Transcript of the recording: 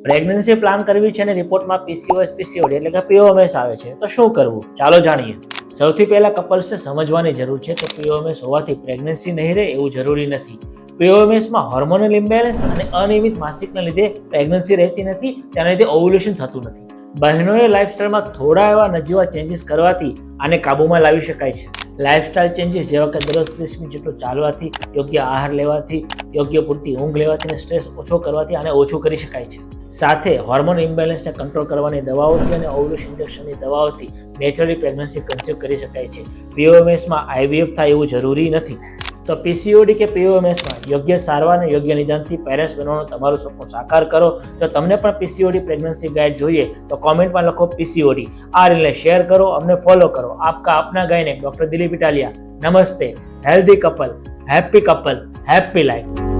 Pregnancy plan કરવી છે અને રિપોર્ટમાં પીસીઓએસ પીસીઓડી એટલે કે પીઓએમએસ આવે છે તો શું કરવું? ચાલો જાણીએ. સૌથી પહેલા કપલ્સે સમજવાની જરૂર છે કે પીઓએમએસ હોવાથી પ્રેગ્નન્સી નહીં રહે એવું જરૂરી નથી. પીઓએમએસમાં હોર્મોનલ ઇમ્બેલેન્સ અને અનિયમિત માસિકના લીધે પ્રેગ્નન્સી રહેતી નથી, તેના લીધે ઓવ્યુલેશન થતું નથી. બહેનોએ લાઇફસ્ટાઇલમાં થોડા એવા નજીવા ચેન્જીસ કરવાથી આને કાબૂમાં લાવી શકાય છે. લાઇફસ્ટાઇલ ચેન્જીસ જેવા કે દરરોજ 30 મિનિટ જેટલું ચાલવાથી, યોગ્ય આહાર લેવાથી, યોગ્ય પૂરતી ઊંઘ લેવાથી અને સ્ટ્રેસ ઓછો કરવાથી આને ઓછું કરી શકાય છે. સાથે હોર્મોન ઇમ્બેલેન્સને કંટ્રોલ કરવાની દવાઓથી અને ઓવ્યુલેશન ઇન્જેક્શનની દવાઓથી નેચરલી પ્રેગ્નન્સી કન્સીવ કરી શકાય છે. પીઓએમએસમાં આઈવીએફ થાય એવું જરૂરી નથી. તો પીસીઓડી કે પીઓએમએસમાં યોગ્ય સારવાર અને યોગ્ય નિદાનથી પેરેન્ટ્સ બનવાનું તમારું સપનું સાકાર કરો. જો તમને પણ પીસીઓડી પ્રેગ્નન્સી ગાઈડ જોઈએ તો કોમેન્ટમાં લખો પીસીઓડી. આ રીલને શેર કરો, અમને ફોલો કરો. આપકા આપના ગાયનેક ડોક્ટર દિલીપ ઇટાલિયા. નમસ્તે. Healthy couple, happy life.